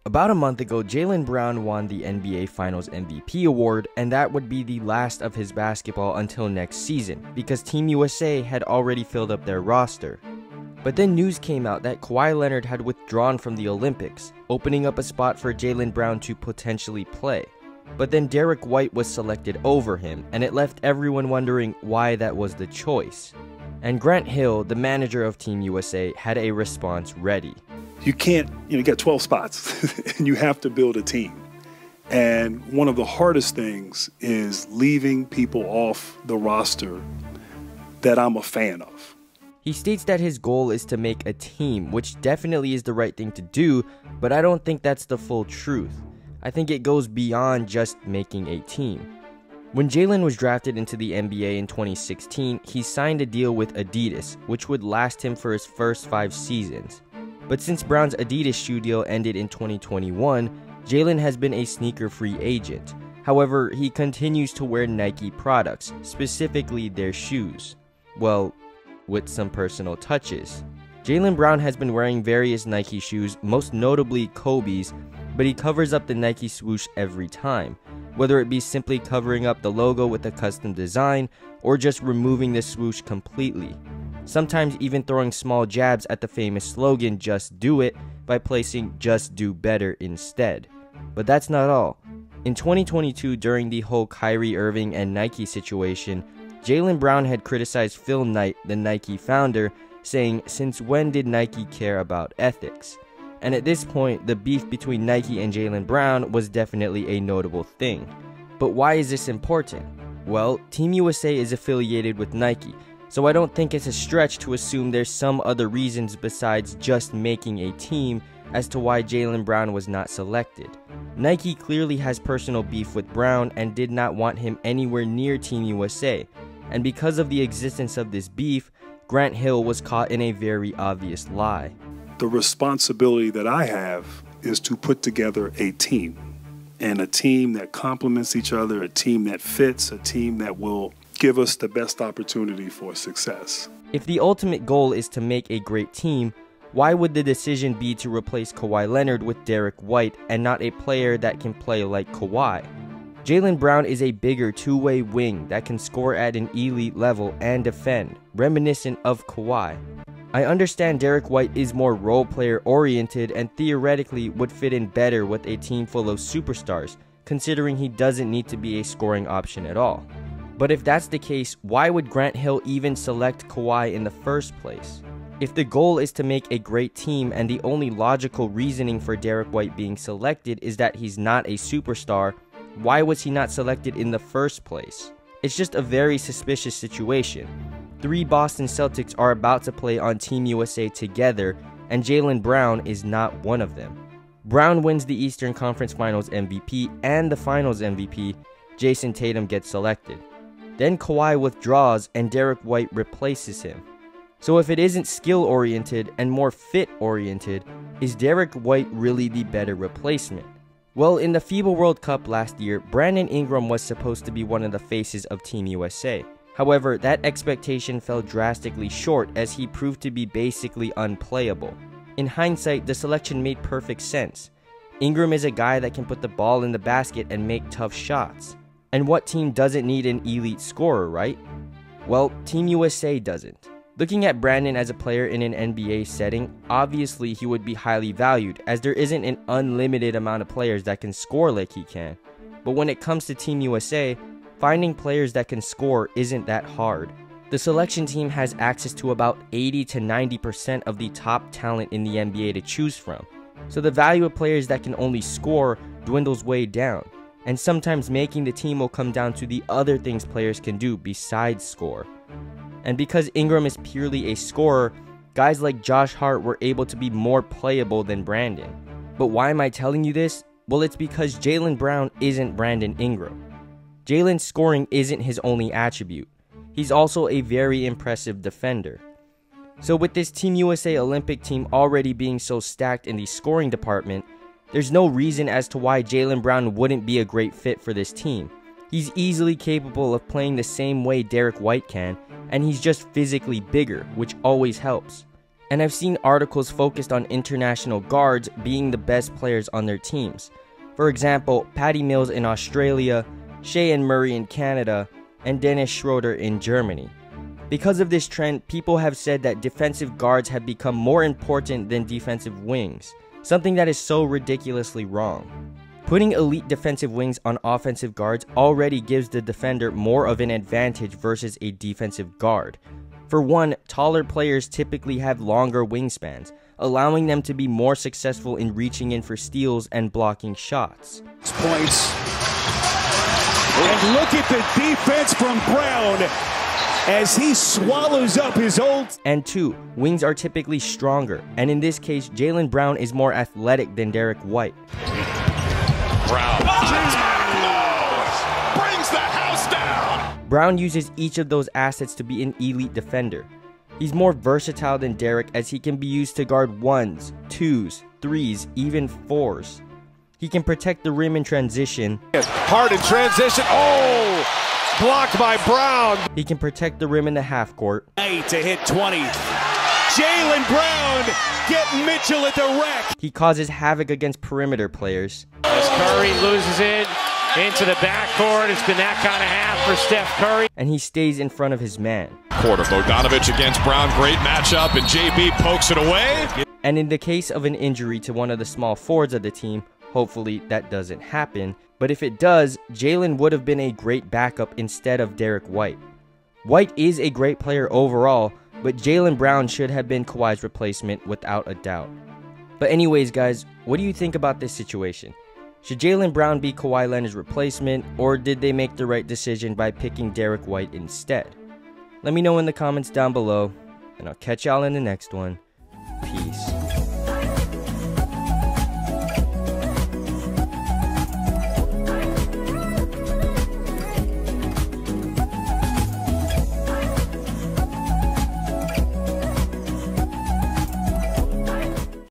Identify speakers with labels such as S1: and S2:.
S1: About a month ago, Jaylen Brown won the NBA Finals MVP award, and that would be the last of his basketball until next season, because Team USA had already filled up their roster. But then news came out that Kawhi Leonard had withdrawn from the Olympics, opening up a spot for Jaylen Brown to potentially play. But then Derek White was selected over him, and it left everyone wondering why that was the choice. And Grant Hill, the manager of Team USA, had a response ready.
S2: You can't, you get 12 spots, and you have to build a team. And one of the hardest things is leaving people off the roster that I'm a fan of.
S1: He states that his goal is to make a team, which definitely is the right thing to do, but I don't think that's the full truth. I think it goes beyond just making a team. When Jaylen was drafted into the NBA in 2016, he signed a deal with Adidas, which would last him for his first 5 seasons. But since Brown's Adidas shoe deal ended in 2021, Jaylen has been a sneaker-free agent. However, he continues to wear Nike products, specifically their shoes. Well, with some personal touches. Jaylen Brown has been wearing various Nike shoes, most notably Kobe's, but he covers up the Nike swoosh every time, whether it be simply covering up the logo with a custom design or just removing the swoosh completely. Sometimes even throwing small jabs at the famous slogan, "Just do it," by placing "Just do better" instead. But that's not all. In 2022, during the whole Kyrie Irving and Nike situation, Jaylen Brown had criticized Phil Knight, the Nike founder, saying, "Since when did Nike care about ethics?" And at this point, the beef between Nike and Jaylen Brown was definitely a notable thing. But why is this important? Well, Team USA is affiliated with Nike, so I don't think it's a stretch to assume there's some other reasons besides just making a team as to why Jaylen Brown was not selected. Nike clearly has personal beef with Brown and did not want him anywhere near Team USA, and because of the existence of this beef, Grant Hill was caught in a very obvious lie.
S2: The responsibility that I have is to put together a team, and a team that complements each other, a team that fits, a team that will give us the best opportunity for success.
S1: If the ultimate goal is to make a great team, why would the decision be to replace Kawhi Leonard with Derek White and not a player that can play like Kawhi? Jaylen Brown is a bigger two-way wing that can score at an elite level and defend, reminiscent of Kawhi. I understand Derek White is more role player oriented and theoretically would fit in better with a team full of superstars, considering he doesn't need to be a scoring option at all. But if that's the case, why would Grant Hill even select Kawhi in the first place? If the goal is to make a great team and the only logical reasoning for Derek White being selected is that he's not a superstar, why was he not selected in the first place? It's just a very suspicious situation. 3 Boston Celtics are about to play on Team USA together, and Jaylen Brown is not one of them. Brown wins the Eastern Conference Finals MVP and the Finals MVP. Jason Tatum gets selected. Then Kawhi withdraws and Derek White replaces him. So if it isn't skill-oriented and more fit-oriented, is Derek White really the better replacement? Well, in the FIBA World Cup last year, Brandon Ingram was supposed to be one of the faces of Team USA. However, that expectation fell drastically short as he proved to be basically unplayable. In hindsight, the selection made perfect sense. Ingram is a guy that can put the ball in the basket and make tough shots. And what team doesn't need an elite scorer, right? Well, Team USA doesn't. Looking at Brandon as a player in an NBA setting, obviously he would be highly valued as there isn't an unlimited amount of players that can score like he can. But when it comes to Team USA, finding players that can score isn't that hard. The selection team has access to about 80 to 90% of the top talent in the NBA to choose from. So the value of players that can only score dwindles way down. And sometimes making the team will come down to the other things players can do besides score. And because Ingram is purely a scorer, guys like Josh Hart were able to be more playable than Brandon. But why am I telling you this? Well, it's because Jaylen Brown isn't Brandon Ingram. Jaylen's scoring isn't his only attribute. He's also a very impressive defender. So with this Team USA Olympic team already being so stacked in the scoring department, there's no reason as to why Jaylen Brown wouldn't be a great fit for this team. He's easily capable of playing the same way Derek White can, and he's just physically bigger, which always helps. And I've seen articles focused on international guards being the best players on their teams. For example, Patty Mills in Australia, Shea and Murray in Canada, and Dennis Schroeder in Germany. Because of this trend, people have said that defensive guards have become more important than defensive wings, something that is so ridiculously wrong. Putting elite defensive wings on offensive guards already gives the defender more of an advantage versus a defensive guard. For one, taller players typically have longer wingspans, allowing them to be more successful in reaching in for steals and blocking shots.
S3: Points. And look at the defense from Brown as he swallows up his old.
S1: And two, wings are typically stronger, and in this case, Jaylen Brown is more athletic than Derek White.
S4: Brown brings the house down.
S1: Brown uses each of those assets to be an elite defender. He's more versatile than Derek as he can be used to guard 1s, 2s, 3s, even 4s. He can protect the rim in transition.
S4: Hard in transition. Oh! Blocked by Brown.
S1: He can protect the rim in the half court.
S3: To hit 20. Jaylen Brown getting Mitchell at the rack.
S1: He causes havoc against perimeter players.
S5: As Curry loses it into the backcourt, it's been that kind of half for Steph Curry.
S1: And he stays in front of his man.
S4: Quarter Bogdanovich against Brown, great matchup, and JB pokes it away.
S1: And in the case of an injury to one of the small forwards of the team, hopefully that doesn't happen, but if it does, Jaylen would have been a great backup instead of Derek White. White is a great player overall, but Jaylen Brown should have been Kawhi's replacement without a doubt. But anyways guys, what do you think about this situation? Should Jaylen Brown be Kawhi Leonard's replacement, or did they make the right decision by picking Derek White instead? Let me know in the comments down below, and I'll catch y'all in the next one. Peace.